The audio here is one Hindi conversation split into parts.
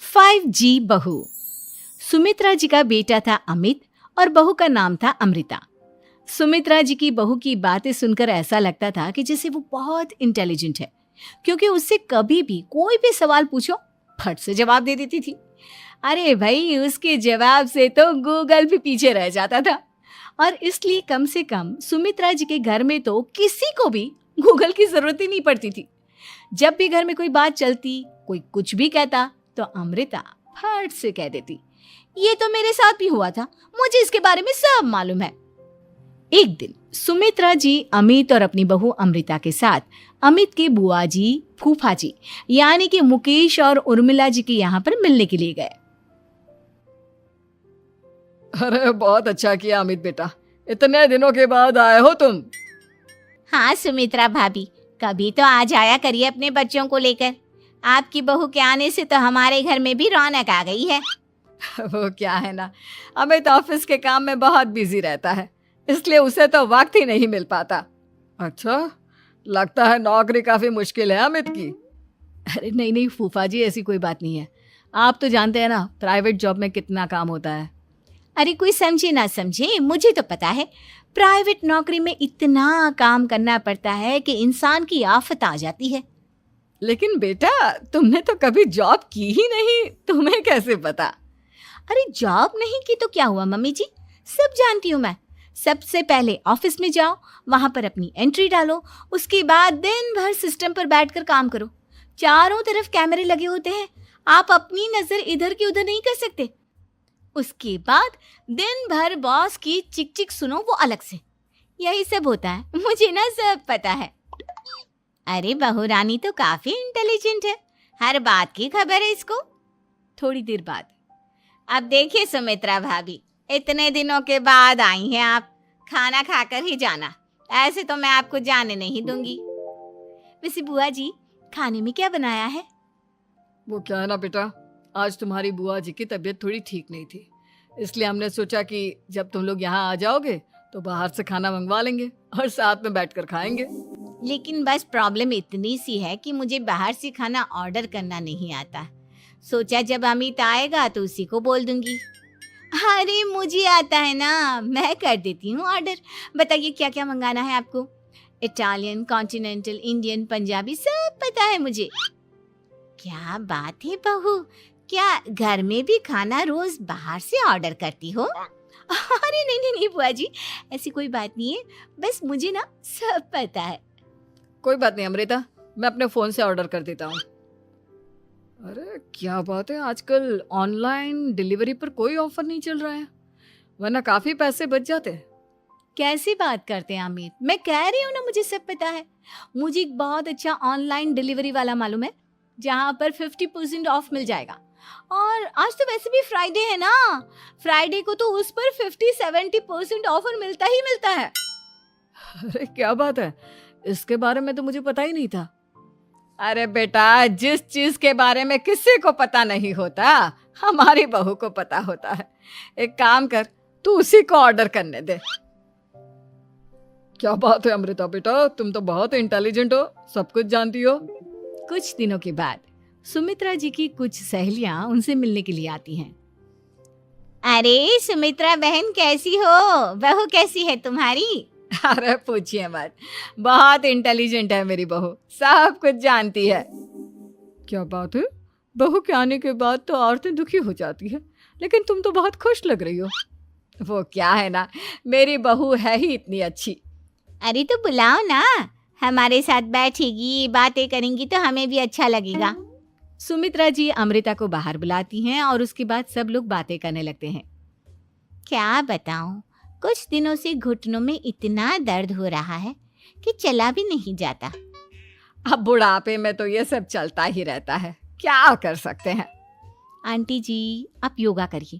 5G बहू। सुमित्रा जी का बेटा था अमित और बहू का नाम था अमृता। सुमित्रा जी की बहू की बातें सुनकर ऐसा लगता था कि जैसे वो बहुत इंटेलिजेंट है, क्योंकि उससे कभी भी कोई भी सवाल पूछो फट से जवाब दे देती थी। अरे भाई, उसके जवाब से तो गूगल भी पीछे रह जाता था। और इसलिए कम से कम सुमित्रा जी के घर में तो किसी को भी गूगल की जरूरत ही नहीं पड़ती थी। जब भी घर में कोई बात चलती, कोई कुछ भी कहता, तो अमृता फट से कह देती, ये तो मेरे साथ भी हुआ था, मुझे इसके बारे में सब मालूम है। एक दिन सुमित्रा जी अमित और अपनी बहू अमृता के साथ अमित के बुआ जी, फूफा जी यानी कि मुकेश और उर्मिला जी के यहाँ पर मिलने के लिए गए। अरे बहुत अच्छा किया अमित बेटा, इतने दिनों के बाद आए हो तुम। हाँ सुमित्रा भाभी, कभी तो आ जाया करिए अपने बच्चों को लेकर। आपकी बहू के आने से तो हमारे घर में भी रौनक आ गई है। वो क्या है ना, अमित ऑफिस के काम में बहुत बिजी रहता है, इसलिए उसे तो वक्त ही नहीं मिल पाता। अच्छा, लगता है नौकरी काफी मुश्किल है अमित की। अरे नहीं फूफा जी, ऐसी कोई बात नहीं है। आप तो जानते हैं ना प्राइवेट जॉब में कितना काम होता है। अरे कोई समझे ना समझे, मुझे तो पता है प्राइवेट नौकरी में इतना काम करना पड़ता है कि इंसान की आफत आ जाती है। लेकिन बेटा, तुमने तो कभी जॉब की ही नहीं, तुम्हें कैसे पता? अरे जॉब नहीं की तो क्या हुआ मम्मी जी, सब जानती हूँ मैं। सबसे पहले ऑफिस में जाओ, वहां पर अपनी एंट्री डालो, उसके बाद दिन भर सिस्टम पर बैठकर काम करो। चारों तरफ कैमरे लगे होते हैं, आप अपनी नजर इधर की उधर नहीं कर सकते। उसके बाद दिन भर बॉस की चिक चिक सुनो, वो अलग से। यही सब होता है, मुझे ना सब पता है। अरे बहू रानी तो काफी इंटेलिजेंट है, हर बात की खबर है इसको। थोड़ी देर बाद, अब देखिए सुमित्रा भाभी, इतने दिनों के बाद आई हैं आप, खाना खाकर ही जाना, ऐसे तो मैं आपको जाने नहीं दूंगी। वैसे बुआ जी, खाने में क्या बनाया है? वो क्या है ना बेटा, आज तुम्हारी बुआ जी की तबीयत थोड़ी ठीक नहीं थी, इसलिए हमने सोचा कि जब तुम लोग यहाँ आ जाओगे तो बाहर से खाना मंगवा लेंगे और साथ में बैठकर खाएंगे। लेकिन बस प्रॉब्लम इतनी सी है कि मुझे बाहर से खाना ऑर्डर करना नहीं आता। सोचा जब अमित आएगा तो उसी को बोल दूंगी। अरे मुझे आता है ना, मैं कर देती हूँ ऑर्डर। बताइए क्या क्या मंगाना है आपको? इटालियन, कॉन्टिनेंटल, इंडियन, पंजाबी, सब पता है मुझे। क्या बात है बहू, क्या घर में भी खाना रोज बाहर से ऑर्डर करती हो? अरे नहीं बुआ जी, ऐसी कोई बात नहीं है, बस मुझे ना सब पता है। कोई बात नहीं अमृता, मैं अपने फोन से ऑर्डर कर देता हूँ। अरे क्या बात है, आजकल ऑनलाइन डिलीवरी पर कोई ऑफर नहीं चल रहा है, वरना काफी पैसे बच जाते हैं। कैसी बात करते हैं अमित, मैं कह रही हूँ ना मुझे सब पता है। मुझे एक बहुत अच्छा ऑनलाइन डिलीवरी वाला मालूम है, जहाँ पर 50% ऑफ मिल जाएगा। और आज तो वैसे भी फ्राइडे है ना, फ्राइडे को तो उस पर 50-70% ऑफर मिलता ही मिलता है। अरे क्या बात है, इसके बारे में तो मुझे पता ही नहीं था। अरे बेटा, जिस चीज के बारे में किसी को पता नहीं होता, हमारी बहू को पता होता है। एक काम कर, तू उसी को ऑर्डर करने दे। क्या बात है अमृता बेटा, तुम तो बहुत इंटेलिजेंट हो, सब कुछ जानती हो। कुछ दिनों के बाद सुमित्रा जी की कुछ सहेलियां उनसे मिलने के लिए आती हैं। अरे सुमित्रा बहन कैसी हो, बहू कैसी है तुम्हारी? अरे पूछिए मत, बहुत इंटेलिजेंट है मेरी बहू, सब कुछ जानती है। क्या बात है, बहू के आने के बाद तो औरतें दुखी हो जाती है, लेकिन तुम तो बहुत खुश लग रही हो। वो क्या है ना, मेरी बहू है ही इतनी अच्छी। अरे तो बुलाओ ना, हमारे साथ बैठेगी, बातें करेंगी तो हमें भी अच्छा लगेगा। सुमित्रा जी अमृता को बाहर बुलाती हैं और उसके बाद सब लोग बातें करने लगते हैं। क्या बताऊं, कुछ दिनों से घुटनों में इतना दर्द हो रहा है कि चला भी नहीं जाता। अब बुढ़ापे में तो ये सब चलता ही रहता है, क्या कर सकते हैं। आंटी जी, आप योगा करिए,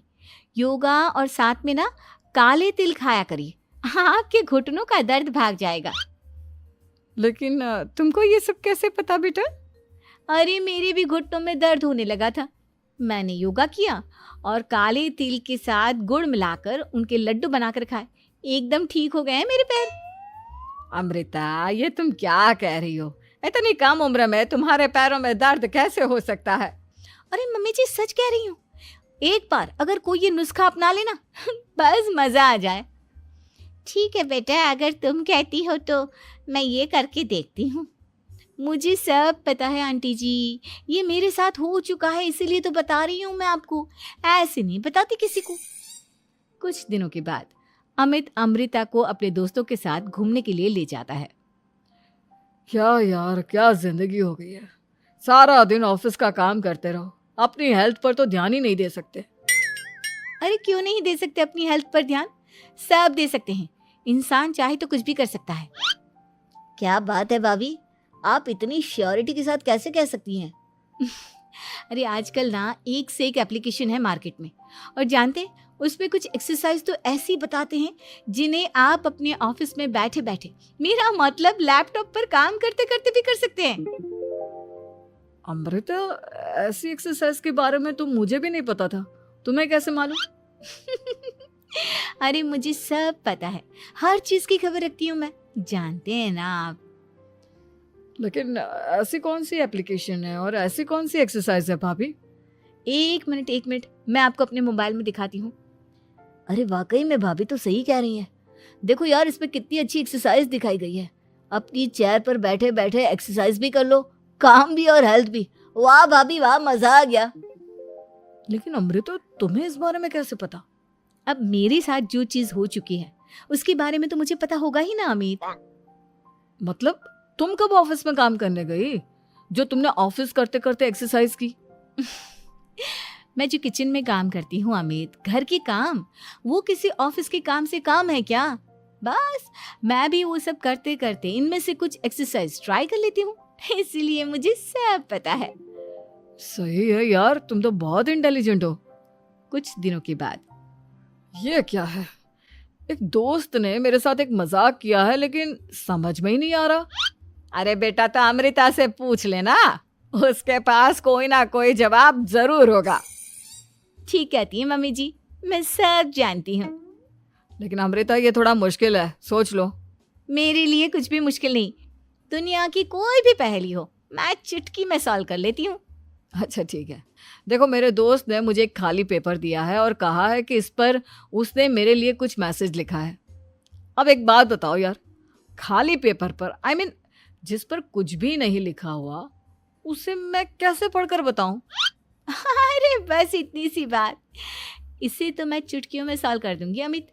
योगा और साथ में ना काले तिल खाया करिए, आपके घुटनों का दर्द भाग जाएगा। लेकिन तुमको ये सब कैसे पता बेटा? अरे मेरे भी घुटनों में दर्द होने लगा था, मैंने योगा किया और काले तिल के साथ गुड़ मिलाकर उनके लड्डू बनाकर खाए, एकदम ठीक हो गए हैं मेरे पैर। अमृता, ये तुम क्या कह रही हो? इतनी कम उम्र में तुम्हारे पैरों में दर्द कैसे हो सकता है? अरे मम्मी जी सच कह रही हूँ, एक बार अगर कोई ये नुस्खा अपना लेना बस मजा आ जाए। ठीक है बेटा, अगर तुम कहती हो तो मैं ये करके देखती हूँ। मुझे सब पता है आंटी जी, ये मेरे साथ हो चुका है, इसीलिए तो बता रही हूँ मैं आपको, ऐसे नहीं बताती किसी को। कुछ दिनों के बाद अमित अमृता को अपने दोस्तों के साथ घूमने के लिए ले जाता है। क्या यार, क्या जिंदगी हो गई है। सारा दिन ऑफिस का काम करते रहो, अपनी हेल्थ पर तो ध्यान ही नहीं दे सकते। अरे क्यों नहीं दे सकते अपनी हेल्थ पर ध्यान? सब दे सकते हैं, इंसान चाहे तो कुछ भी कर सकता है। क्या बात है भाभी, आप इतनी श्योरिटी के साथ कैसे कह सकती हैं? अरे आजकल ना एक से एक एप्लीकेशन है मार्केट में, और जानते हैं उसमें कुछ एक्सरसाइज तो ऐसी बताते हैं जिन्हें आप अपने ऑफिस में बैठे बैठे, मेरा मतलब लैपटॉप पर काम करते करते भी कर सकते हैं। अमृता, ऐसी एक्सरसाइज के बारे में तो मुझे भी नहीं पता था, तुम्हें कैसे मालूम? अरे मुझे सब पता है, हर चीज की खबर रखती हूँ मैं, जानते हैं ना आप। लेकिन ऐसी कौन सी एप्लीकेशन है और ऐसी कौन सी एक्सरसाइज है भाभी? एक मिनट, मैं आपको अपने मोबाइल में दिखाती हूँ। अरे वाकई में भाभी तो सही कह रही हैं। देखो यार, इसमें कितनी अच्छी एक्सरसाइज दिखाई गई है। अपनी चेयर पर बैठे बैठे एक्सरसाइज भी कर लो, काम भी और हेल्थ भी। वाह भाभी वाह, मजा आ गया। लेकिन अमृता, तुम्हें इस बारे में कैसे पता? अब मेरे साथ जो चीज हो चुकी है उसके बारे में तो मुझे पता होगा ही ना अमित। मतलब तुम कब ऑफिस में काम करने गई जो तुमने ऑफिस करते करते एक्सरसाइज की? मैं जो किचन में काम करती हूँ अमित, घर के काम, वो किसी ऑफिस के काम से काम है क्या? बस मैं भी वो सब करते करते इनमें से कुछ एक्सरसाइज ट्राई कर लेती हूँ, इसीलिए मुझे सब पता है। सही है यार, तुम तो बहुत इंटेलिजेंट हो। कुछ दिनों के बाद ये क्या है? एक दोस्त ने मेरे साथ एक मजाक किया है, लेकिन समझ में ही नहीं आ रहा। अरे बेटा, तो अमृता से पूछ लेना, उसके पास कोई ना कोई जवाब जरूर होगा। ठीक कहती है मम्मी जी, मैं सब जानती हूँ। लेकिन अमृता, ये थोड़ा मुश्किल है, सोच लो। मेरे लिए कुछ भी मुश्किल नहीं, दुनिया की कोई भी पहेली हो मैं चुटकी में सॉल्व कर लेती हूँ। अच्छा ठीक है, देखो मेरे दोस्त ने मुझे एक खाली पेपर दिया है और कहा है कि इस पर उसने मेरे लिए कुछ मैसेज लिखा है। अब एक बात बताओ यार, खाली पेपर पर, I mean, जिस पर कुछ भी नहीं लिखा हुआ, उसे मैं कैसे पढ़कर बताऊं? अरे बस इतनी सी बात, इसे तो मैं चुटकियों में सॉल्व कर दूंगी अमित।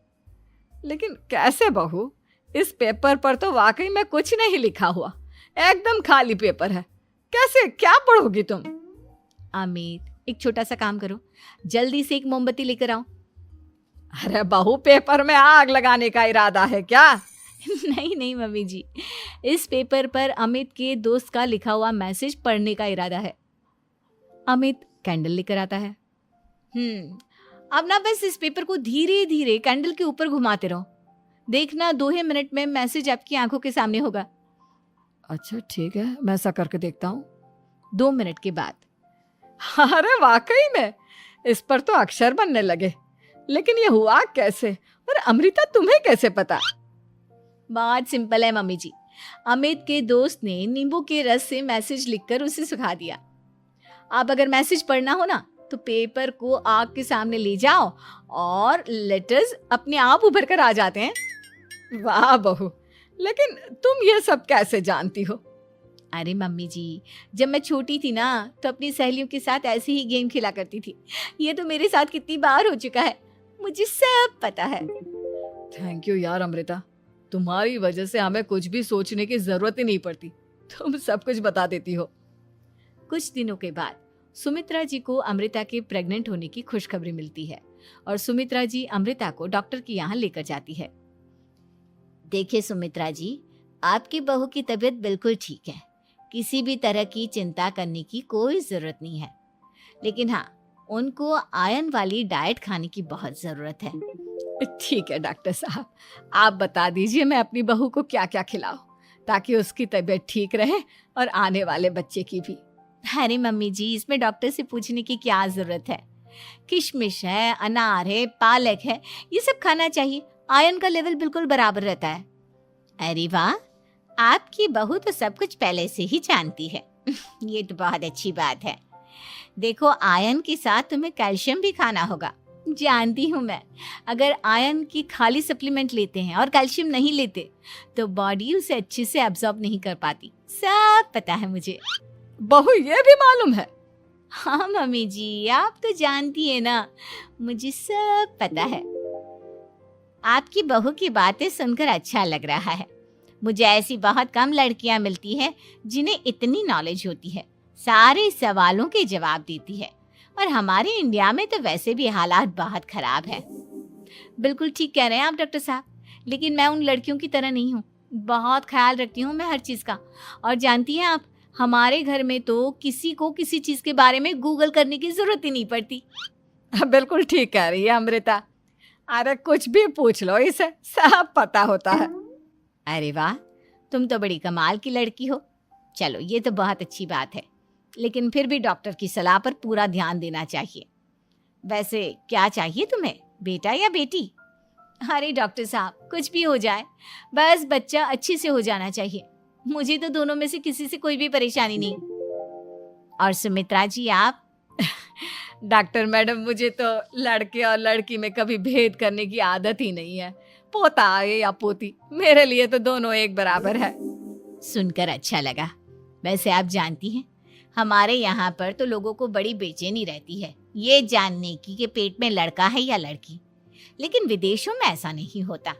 लेकिन कैसे बहू? इस पेपर पर तो वाकई में कुछ नहीं लिखा हुआ, एकदम खाली पेपर है, कैसे, क्या पढ़ोगी तुम? अमित, एक छोटा सा काम करो, जल्दी से एक मोमबत्ती लेकर आओ। अरे बहू, पेपर में आग लगाने का इरादा है क्या? नहीं मम्मी जी, इस पेपर पर अमित के दोस्त का लिखा हुआ मैसेज पढ़ने का इरादा है। अमित कैंडल लेकर आता है। अब ना बस इस पेपर को धीरे धीरे कैंडल के ऊपर घुमाते रहो, देखना 2 ही मिनट में मैसेज आपकी आंखों के सामने होगा। अच्छा ठीक है, मैं ऐसा करके देखता हूँ। 2 मिनट के बाद, अरे वाकई में इस पर तो अक्षर बनने लगे, लेकिन ये हुआ कैसे? और अमृता, तुम्हें कैसे पता? बहुत सिंपल है मम्मी जी, अमित के दोस्त ने नींबू के रस से मैसेज लिखकर उसे सुखा दिया। अब अगर मैसेज पढ़ना हो ना तो पेपर को आग के सामने ले जाओ और लेटर्स अपने आप उभर कर आ जाते हैं। वाह बहू, लेकिन तुम ये सब कैसे जानती हो? अरे मम्मी जी, जब मैं छोटी थी ना तो अपनी सहेलियों के साथ ऐसे ही गेम खेला करती थी। ये तो मेरे साथ कितनी बार हो चुका है, मुझे सब पता है। थैंक यू यार अमृता, तुम्हारी वजह से हमें कुछ भी सोचने की जरूरत ही नहीं पड़ती, तुम सब कुछ बता देती हो। कुछ दिनों के बाद सुमित्रा जी को अमृता के प्रेग्नेंट होने की खुशखबरी मिलती है और सुमित्रा जी अमृता को डॉक्टर के यहाँ लेकर जाती है। देखिए सुमित्रा जी, आपकी बहू की तबीयत बिल्कुल ठीक है, किसी भी तरह की चिंता करने की कोई जरूरत नहीं है, लेकिन हाँ, उनको आयरन वाली डाइट खाने की बहुत जरूरत है। ठीक है डॉक्टर साहब, आप बता दीजिए मैं अपनी बहू को क्या क्या खिलाऊं ताकि उसकी तबीयत ठीक रहे और आने वाले बच्चे की भी। अरे मम्मी जी, इसमें डॉक्टर से पूछने की क्या जरूरत है, किशमिश है, अनार है, पालक है, ये सब खाना चाहिए, आयरन का लेवल बिल्कुल बराबर रहता है। अरे वाह, आपकी बहू तो सब कुछ पहले से ही जानती है। ये तो बहुत अच्छी बात है। देखो, आयरन के साथ तुम्हें कैल्शियम भी खाना होगा। जानती हूँ मैं, अगर आयरन की खाली सप्लीमेंट लेते हैं और कैल्शियम नहीं लेते तो बॉडी उसे अच्छे से एब्जॉर्ब नहीं कर पाती। सब पता है मुझे। बहू ये भी मालूम है? हाँ मम्मी जी, आप तो जानती है ना, मुझे सब पता है। आपकी बहू की बातें सुनकर अच्छा लग रहा है। मुझे ऐसी बहुत कम लड़कियां मिलती हैं जिन्हें इतनी नॉलेज होती है, सारे सवालों के जवाब देती है। और हमारे इंडिया में तो वैसे भी हालात बहुत खराब है। बिल्कुल ठीक कह रहे हैं आप डॉक्टर साहब, लेकिन मैं उन लड़कियों की तरह नहीं हूँ। बहुत ख्याल रखती हूँ मैं हर चीज़ का। और जानती हैं आप, हमारे घर में तो किसी को किसी चीज़ के बारे में गूगल करने की ज़रूरत ही नहीं पड़ती। बिल्कुल ठीक कह रही है अमृता। अरे कुछ भी पूछ लो इसे, सब पता होता है। अरे वाह, तुम तो बड़ी कमाल की लड़की हो। चलो, ये तो बहुत अच्छी बात है, लेकिन फिर भी डॉक्टर की सलाह पर पूरा ध्यान देना चाहिए। वैसे क्या चाहिए तुम्हें, बेटा या बेटी? अरे डॉक्टर साहब, कुछ भी हो जाए, बस बच्चा अच्छे से हो जाना चाहिए। मुझे तो दोनों में से किसी से कोई भी परेशानी नहीं। और सुमित्रा जी, आप? डॉक्टर मैडम, मुझे तो लड़के और लड़की में कभी भेद करने की आदत ही नहीं है। पोता आए या पोती, मेरे लिए तो दोनों एक बराबर है। सुनकर अच्छा लगा। वैसे आप जानती हैं, हमारे यहाँ पर तो लोगों को बड़ी बेचैनी रहती है ये जानने की कि पेट में लड़का है या लड़की, लेकिन विदेशों में ऐसा नहीं होता।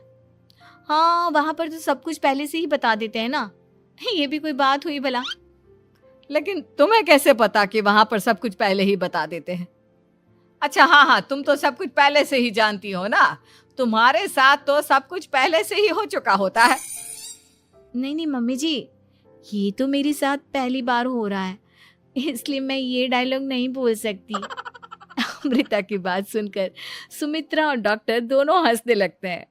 हाँ, वहाँ पर तो सब कुछ पहले से ही बता देते हैं ना। ये भी कोई बात हुई भला? लेकिन तुम्हें कैसे पता कि वहां पर सब कुछ पहले ही बता देते हैं? अच्छा हाँ, तुम तो सब कुछ पहले से ही जानती हो ना। तुम्हारे साथ तो सब कुछ पहले से ही हो चुका होता है। नहीं मम्मी जी, ये तो मेरे साथ पहली बार हो रहा है, इसलिए मैं ये डायलॉग नहीं बोल सकती। अमृता की बात सुनकर सुमित्रा और डॉक्टर दोनों हंसने लगते हैं।